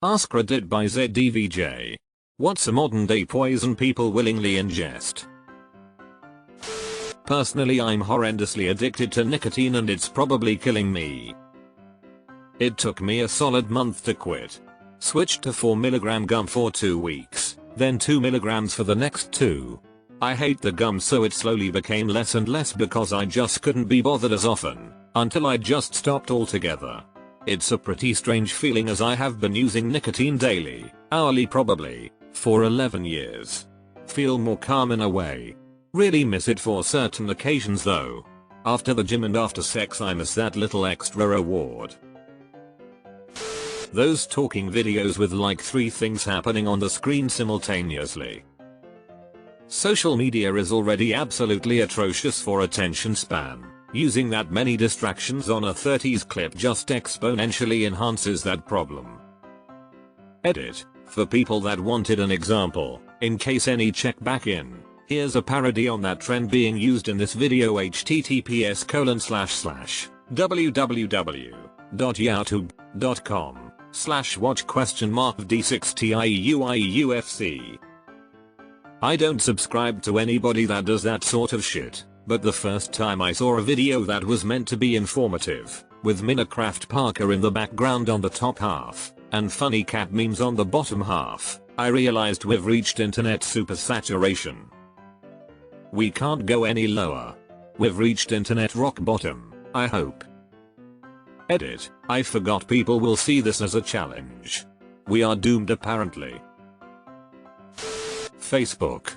AskReddit by ZDVJ. What's a modern day poison people willingly ingest? Personally, I'm horrendously addicted to nicotine and it's probably killing me. It took me a solid month to quit. Switched to 4mg gum for 2 weeks, then 2mg for the next 2. I hate the gum, so it slowly became less and less because I just couldn't be bothered as often, until I just stopped altogether. It's a pretty strange feeling as I have been using nicotine daily, hourly probably, for 11 years. Feel more calm in a way. Really miss it for certain occasions though. After the gym and after sex I miss that little extra reward. Those talking videos with like 3 things happening on the screen simultaneously. Social media is already absolutely atrocious for attention span. Using that many distractions on a 30s clip just exponentially enhances that problem. Edit. For people that wanted an example, in case any check back in, here's a parody on that trend being used in this video: https://www.youtube.com/watch?d6tieuiefc. I don't subscribe to anybody that does that sort of shit, but the first time I saw a video that was meant to be informative, with Minecraft Parker in the background on the top half, and funny cat memes on the bottom half, I realized we've reached internet supersaturation. We can't go any lower. We've reached internet rock bottom, I hope. Edit. I forgot people will see this as a challenge. We are doomed apparently. Facebook.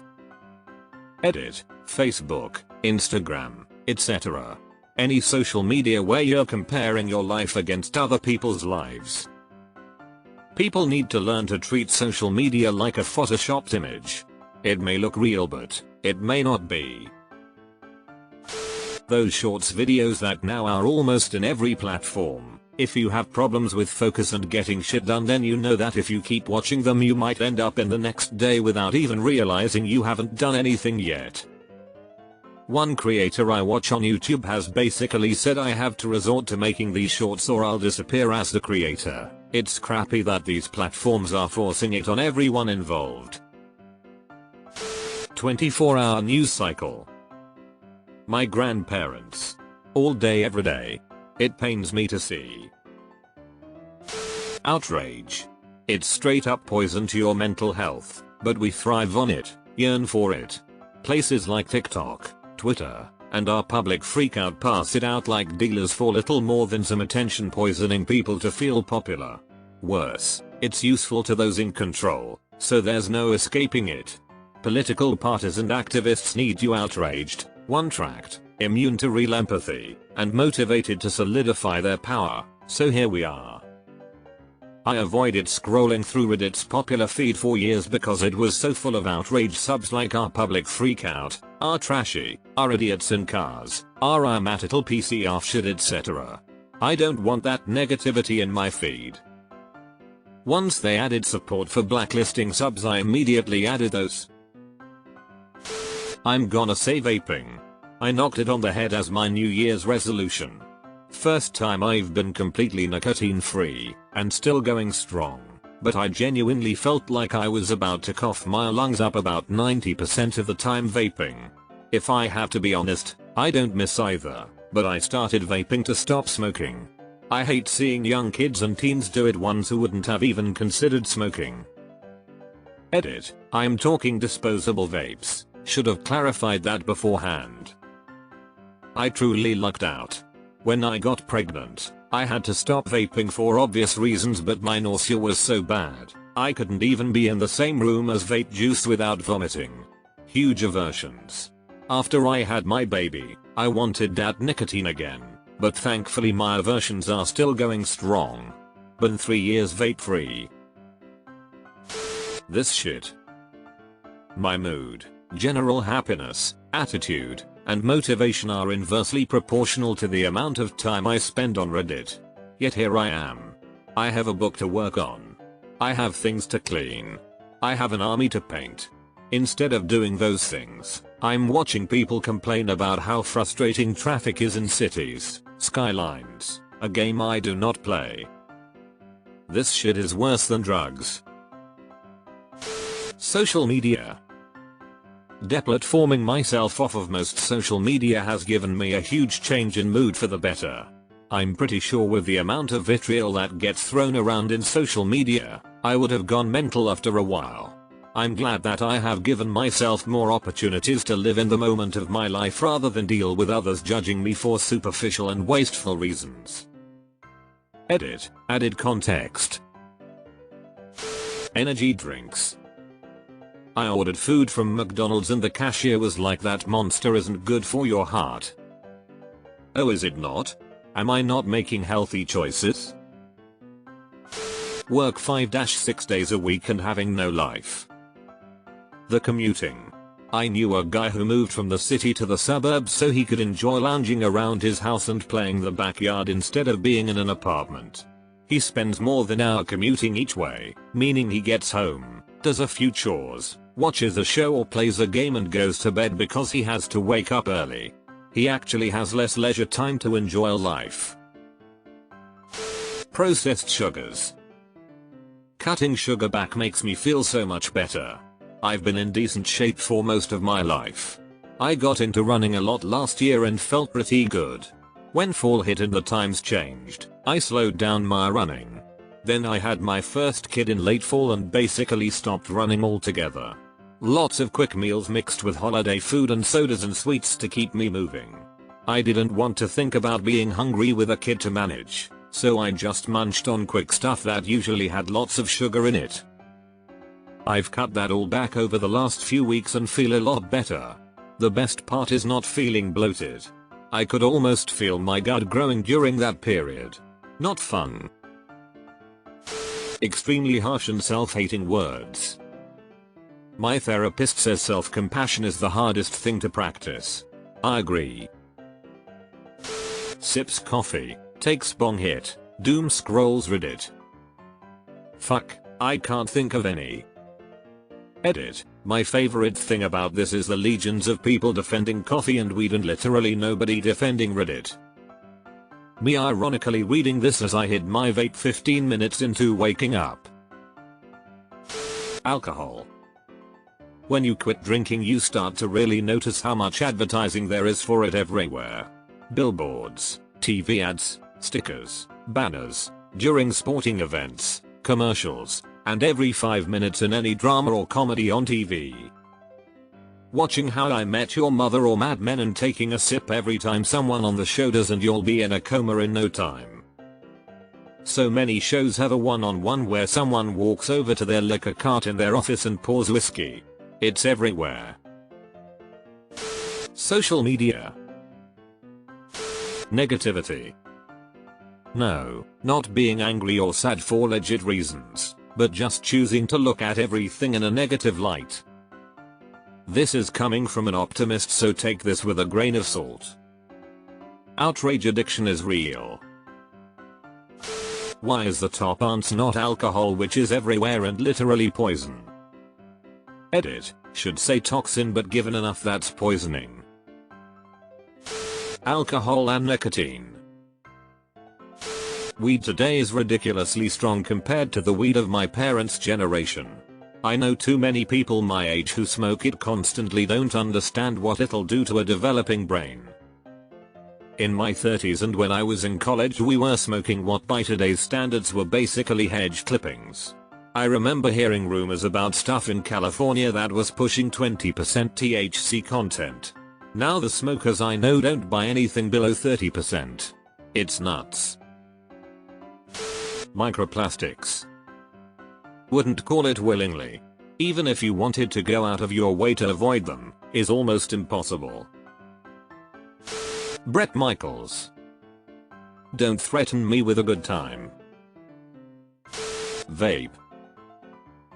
Edit. Facebook, Instagram, etc. Any social media where you're comparing your life against other people's lives. People need to learn to treat social media like a photoshopped image. It may look real but it may not be. Those shorts videos that now are almost in every platform. If you have problems with focus and getting shit done, then you know that if you keep watching them you might end up in the next day without even realizing you haven't done anything yet. One creator I watch on YouTube has basically said I have to resort to making these shorts or I'll disappear as the creator. It's crappy that these platforms are forcing it on everyone involved. 24-hour news cycle. My grandparents. All day every day. It pains me to see. Outrage. It's straight up poison to your mental health, but we thrive on it, yearn for it. Places like TikTok, Twitter, and our public freakout pass it out like dealers for little more than some attention, poisoning people to feel popular. Worse, it's useful to those in control, so there's no escaping it. Political parties and activists need you outraged, one-tracked, immune to real empathy, and motivated to solidify their power, so here we are. I avoided scrolling through Reddit's popular feed for years because it was so full of outrage subs like our public freakout, our trashy, our idiots in cars, our I'm at it PC off shit, etc. I don't want that negativity in my feed. Once they added support for blacklisting subs I immediately added those. I'm gonna say vaping. I knocked it on the head as my New Year's resolution. First time I've been completely nicotine free, and still going strong, but I genuinely felt like I was about to cough my lungs up about 90% of the time vaping. If I have to be honest, I don't miss either, but I started vaping to stop smoking. I hate seeing young kids and teens do it, ones who wouldn't have even considered smoking. Edit. I'm talking disposable vapes, should have clarified that beforehand. I truly lucked out. When I got pregnant, I had to stop vaping for obvious reasons, but my nausea was so bad, I couldn't even be in the same room as vape juice without vomiting. Huge aversions. After I had my baby, I wanted that nicotine again, but thankfully my aversions are still going strong. Been 3 years vape free. This shit. My mood, general happiness, attitude, and motivation are inversely proportional to the amount of time I spend on Reddit. Yet here I am. I have a book to work on. I have things to clean. I have an army to paint. Instead of doing those things, I'm watching people complain about how frustrating traffic is in cities, skylines, a game I do not play. This shit is worse than drugs. Social media. Deplatforming myself off of most social media has given me a huge change in mood for the better. I'm pretty sure with the amount of vitriol that gets thrown around in social media, I would have gone mental after a while. I'm glad that I have given myself more opportunities to live in the moment of my life rather than deal with others judging me for superficial and wasteful reasons. Edit. Added context. Energy drinks. I ordered food from McDonald's and the cashier was like, "That Monster isn't good for your heart." Oh, is it not? Am I not making healthy choices? Work 5-6 days a week and having no life. The commuting. I knew a guy who moved from the city to the suburbs so he could enjoy lounging around his house and playing the backyard instead of being in an apartment. He spends more than an hour commuting each way, meaning he gets home, does a few chores, watches a show or plays a game and goes to bed because he has to wake up early. He actually has less leisure time to enjoy life. Processed sugars. Cutting sugar back makes me feel so much better. I've been in decent shape for most of my life. I got into running a lot last year and felt pretty good. When fall hit and the times changed, I slowed down my running. Then I had my first kid in late fall and basically stopped running altogether. Lots of quick meals mixed with holiday food and sodas and sweets to keep me moving. I didn't want to think about being hungry with a kid to manage, so I just munched on quick stuff that usually had lots of sugar in it. I've cut that all back over the last few weeks and feel a lot better. The best part is not feeling bloated. I could almost feel my gut growing during that period. Not fun. Extremely harsh and self-hating words. My therapist says self-compassion is the hardest thing to practice. I agree. Sips coffee, takes bong hit, doom scrolls Reddit. Fuck, I can't think of any. Edit. My favorite thing about this is the legions of people defending coffee and weed and literally nobody defending Reddit. Me ironically reading this as I hid my vape 15 minutes into waking up. Alcohol. When you quit drinking you start to really notice how much advertising there is for it everywhere. Billboards, TV ads, stickers, banners, during sporting events, commercials, and every 5 minutes in any drama or comedy on TV. Watching How I Met Your Mother or Mad Men and taking a sip every time someone on the show does and you'll be in a coma in no time. So many shows have a one-on-one where someone walks over to their liquor cart in their office and pours whiskey. It's everywhere. Social media. Negativity. No, not being angry or sad for legit reasons, but just choosing to look at everything in a negative light. This is coming from an optimist, so take this with a grain of salt. Outrage addiction is real. Why is the top answer not alcohol, which is everywhere and literally poison? Edit. Should say toxin, but given enough that's poisoning. Alcohol and nicotine. Weed today is ridiculously strong compared to the weed of my parents' generation. I know too many people my age who smoke it constantly, don't understand what it'll do to a developing brain. In my 30s and when I was in college we were smoking what by today's standards were basically hedge clippings. I remember hearing rumors about stuff in California that was pushing 20% THC content. Now the smokers I know don't buy anything below 30%. It's nuts. Microplastics. Wouldn't call it willingly. Even if you wanted to go out of your way to avoid them, is almost impossible. Bret Michaels. Don't threaten me with a good time. Vape.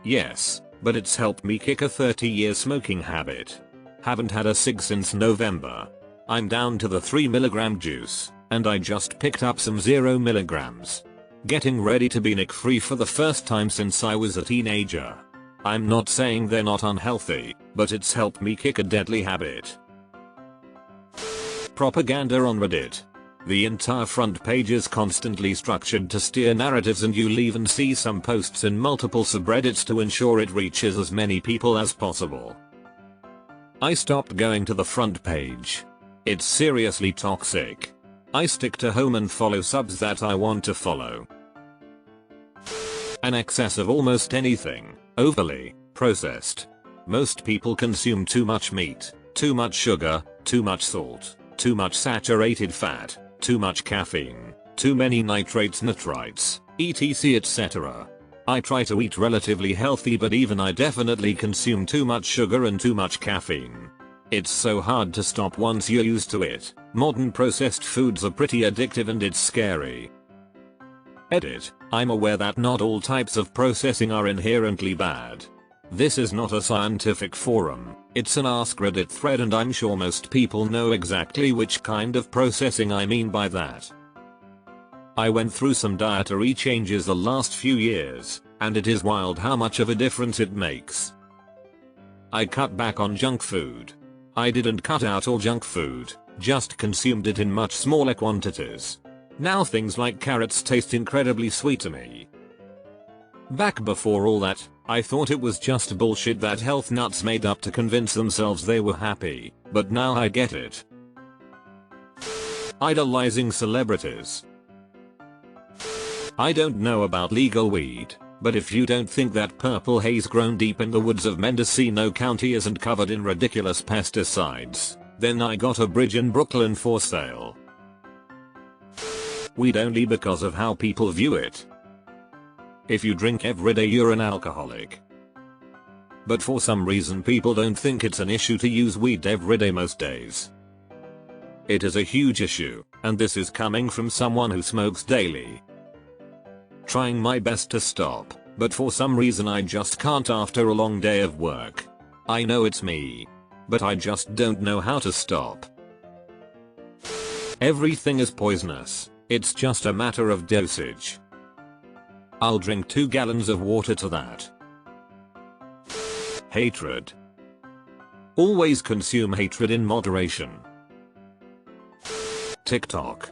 Yes, but it's helped me kick a 30-year smoking habit. Haven't had a cig since November. I'm down to the 3mg juice, and I just picked up some 0mg. Getting ready to be nick-free for the first time since I was a teenager. I'm not saying they're not unhealthy, but it's helped me kick a deadly habit. Propaganda on Reddit. The entire front page is constantly structured to steer narratives, and you'll even see some posts in multiple subreddits to ensure it reaches as many people as possible. I stopped going to the front page. It's seriously toxic. I stick to home and follow subs that I want to follow. An excess of almost anything, overly processed. Most people consume too much meat, too much sugar, too much salt, too much saturated fat, too much caffeine, too many nitrates, nitrites, etc, etc. I try to eat relatively healthy, but even I definitely consume too much sugar and too much caffeine. It's so hard to stop once you're used to it. Modern processed foods are pretty addictive and it's scary. Edit. I'm aware that not all types of processing are inherently bad. This is not a scientific forum, it's an AskReddit thread, and I'm sure most people know exactly which kind of processing I mean by that. I went through some dietary changes the last few years, and it is wild how much of a difference it makes. I cut back on junk food. I didn't cut out all junk food, just consumed it in much smaller quantities. Now things like carrots taste incredibly sweet to me. Back before all that, I thought it was just bullshit that health nuts made up to convince themselves they were happy, but now I get it. Idolizing celebrities. I don't know about legal weed, but if you don't think that purple haze grown deep in the woods of Mendocino County isn't covered in ridiculous pesticides, then I got a bridge in Brooklyn for sale. Weed only because of how people view it. If you drink every day, you're an alcoholic. But for some reason people don't think it's an issue to use weed every day most days. It is a huge issue, and this is coming from someone who smokes daily. Trying my best to stop, but for some reason I just can't after a long day of work. I know it's me, but I just don't know how to stop. Everything is poisonous, it's just a matter of dosage. I'll drink 2 gallons of water to that. Hatred. Always consume hatred in moderation. TikTok.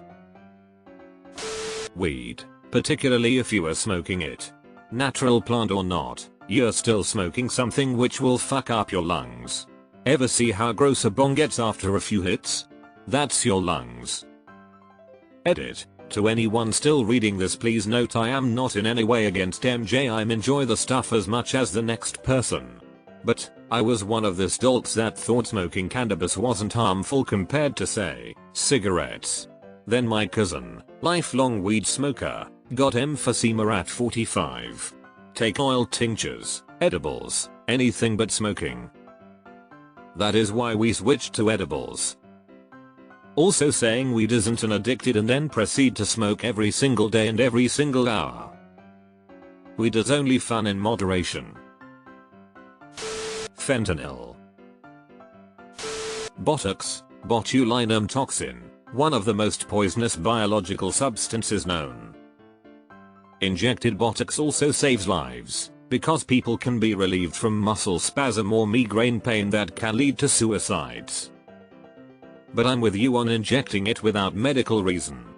Weed, particularly if you are smoking it. Natural plant or not, you're still smoking something which will fuck up your lungs. Ever see how gross a bong gets after a few hits? That's your lungs. Edit. To anyone still reading this, please note I am not in any way against MJ. I enjoy the stuff as much as the next person. But, I was one of those dolts that thought smoking cannabis wasn't harmful compared to, say, cigarettes. Then my cousin, lifelong weed smoker, got emphysema at 45. Take oil tinctures, edibles, anything but smoking. That is why we switched to edibles. Also saying weed isn't an addicted and then proceed to smoke every single day and every single hour. Weed is only fun in moderation. Fentanyl. Botox, botulinum toxin, one of the most poisonous biological substances known. Injected Botox also saves lives, because people can be relieved from muscle spasm or migraine pain that can lead to suicides. But I'm with you on injecting it without medical reason.